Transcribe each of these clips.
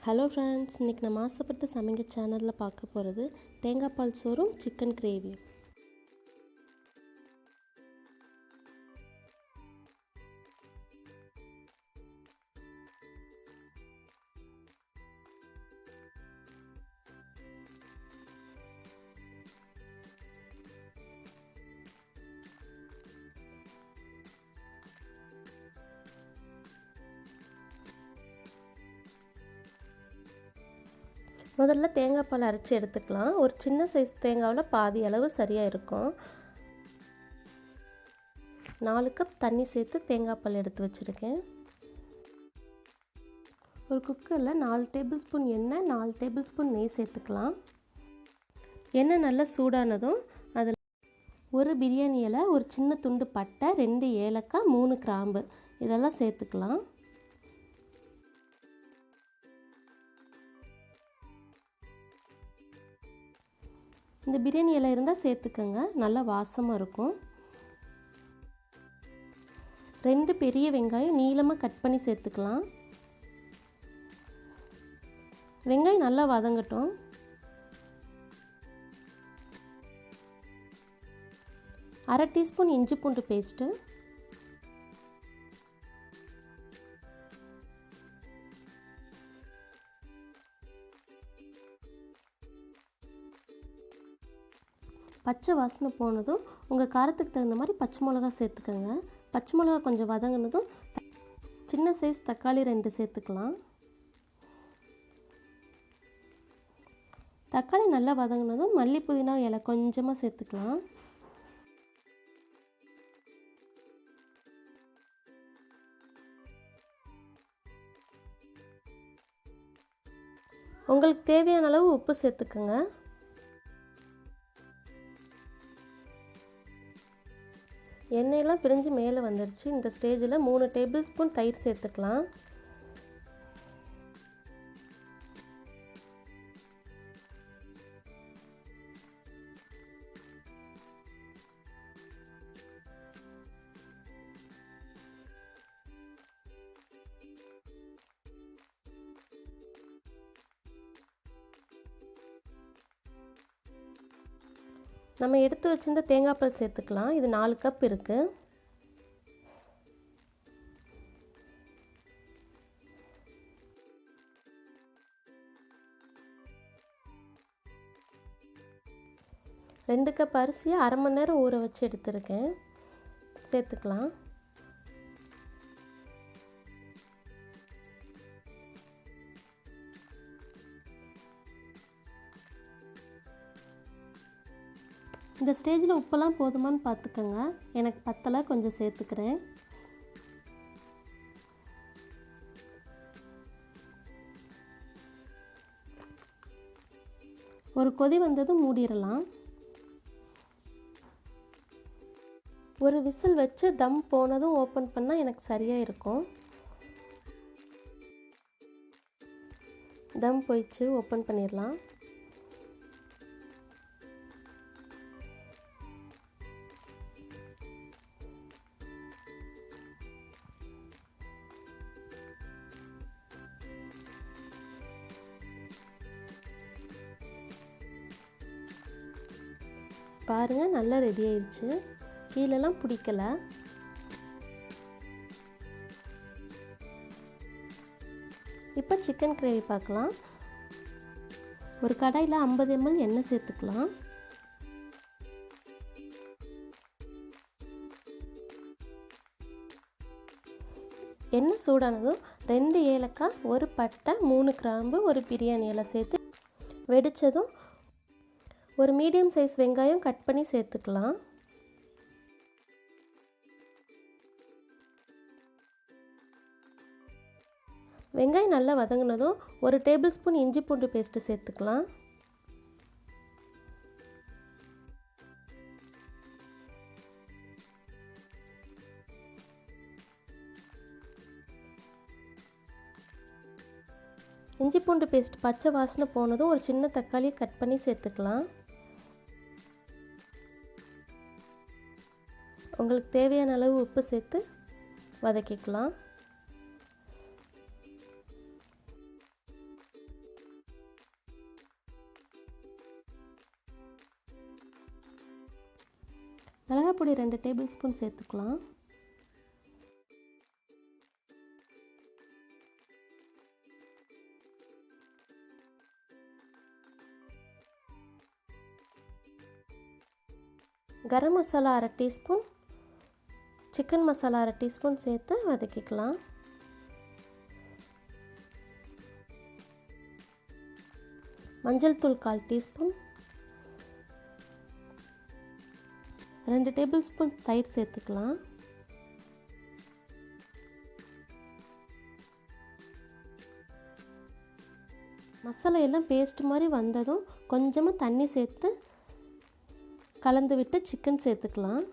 Hello friends, இன்றைக்கி நம்ம ஆசைப்பட்டு சமைங்க சேனலில் பார்க்க போகிறது தேங்காய் பால் சோறும் சிக்கன் கிரேவி. முதல்ல தேங்காய் பால் அரைச்சி எடுத்துக்கலாம். ஒரு சின்ன சைஸ் தேங்காவில் பாதி அளவு சரியாக இருக்கும். 4 கப் தண்ணி சேர்த்து தேங்காய் பால் எடுத்து வச்சுருக்கேன். ஒரு குக்கரில் 4 டேபிள் ஸ்பூன் எண்ணெய், 4 டேபிள் ஸ்பூன் நெய் சேர்த்துக்கலாம். எண்ணெய் நல்லா சூடானதும் அதில் ஒரு பிரியாணி இலை, ஒரு சின்ன துண்டு பட்டை, 2 ஏலக்காய், 3 கிராம்பு இதெல்லாம் சேர்த்துக்கலாம். இந்த பிரியாணி இலை இருந்தால் சேர்த்துக்கங்க, நல்லா வாசமாக இருக்கும். 2 பெரிய வெங்காயம் நீளமாக கட் பண்ணி சேர்த்துக்கலாம். வெங்காயம் நல்லா வதங்கட்டும். அரை டீஸ்பூன் இஞ்சி பூண்டு பேஸ்ட்டு, பச்சை வாசனை போனதும் உங்கள் காரத்துக்கு தகுந்த மாதிரி பச்சை மிளகா சேர்த்துக்கோங்க. பச்சை மிளகா கொஞ்சம் வதங்கினதும் சின்ன சைஸ் தக்காளி 2 சேர்த்துக்கலாம். தக்காளி நல்லா வதங்கினதும் மல்லி புதினா இலை கொஞ்சமாக சேர்த்துக்கலாம். உங்களுக்கு தேவையான அளவு உப்பு சேர்த்துக்கோங்க. எண்ணெயெல்லாம் பிரிஞ்சு மேலே வந்துடுச்சு. இந்த ஸ்டேஜில் 3 டேபிள் ஸ்பூன் தயிர் சேர்த்துக்கலாம். நம்ம எடுத்து வச்சிருந்த தேங்காய் பால் சேர்த்துக்கலாம். இது 4 கப் இருக்குது. ரெண்டு கப் அரிசியை அரை மணி நேரம் ஊற வச்சு எடுத்துருக்கேன். சேர்த்துக்கலாம். இந்த ஸ்டேஜில் உப்பெல்லாம் போதுமான்னு பார்த்துக்கோங்க. எனக்கு பத்தலை, கொஞ்சம் சேர்த்துக்கிறேன். ஒரு கொதி வந்ததும் மூடிடலாம். ஒரு விசில் வச்சு தம் போனதும் ஓப்பன் பண்ணால் எனக்கு சரியாக இருக்கும். தம் போயிடுச்சு, ஓப்பன் பண்ணிடலாம். பாருங்கள், நல்லா ரெடி ஆயிடுச்சு. கீழெல்லாம் பிடிக்கல. இப்போ சிக்கன் கிரேவி பார்க்கலாம். ஒரு கடாயில் 50 ml எண்ணெய் சேர்த்துக்கலாம். எண்ணெய் சூடானதும் 2 ஏலக்காய், ஒரு பட்டை, 3 கிராம்பு, ஒரு பிரியாணி இலை சேர்த்து வெடித்ததும் ஒரு மீடியம் சைஸ் வெங்காயம் கட் பண்ணி சேர்த்துக்கலாம். வெங்காயம் நல்லா வதங்கினதும் ஒரு டேபிள் ஸ்பூன் இஞ்சி பூண்டு பேஸ்ட்டு சேர்த்துக்கலாம். இஞ்சி பூண்டு பேஸ்ட் பச்சை வாசனை போனதும் ஒரு சின்ன தக்காளியை கட் பண்ணி சேர்த்துக்கலாம். உங்களுக்கு தேவையான அளவு உப்பு சேர்த்து வதக்கிக்கலாம். மிளகாய் பொடி 2 டேபிள் ஸ்பூன் சேர்த்துக்கலாம். Garam masala 1/2 teaspoon, chicken masala 1/2 teaspoon சேர்த்து வதக்கிக்கலாம். மஞ்சள் தூள் 1/4 டீஸ்பூன், 2 டேபிள் ஸ்பூன் தயிர் சேர்த்துக்கலாம். மசாலா எல்லாம் பேஸ்ட் மாதிரி வந்ததும் கொஞ்சமாக தண்ணி சேர்த்து கலந்து விட்டு சிக்கன் சேர்த்துக்கலாம்.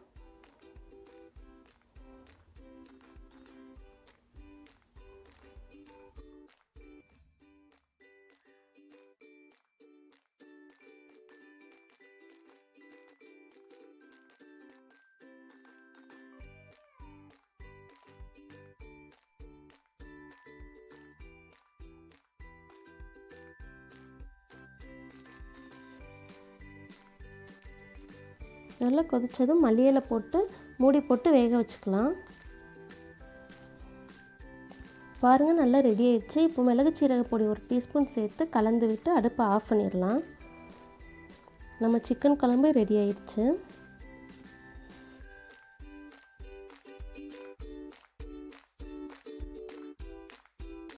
நல்லா கொதிச்சதும் மல்லி இலை போட்டு மூடி போட்டு வேக வச்சுக்கலாம். பாருங்கள், நல்லா ரெடி ஆயிடுச்சு. இப்போ மிளகு சீரக பொடி 1 டீஸ்பூன் சேர்த்து கலந்து விட்டு அடுப்பை ஆஃப் பண்ணிடலாம். நம்ம சிக்கன் குழம்பு ரெடி ஆயிடுச்சு.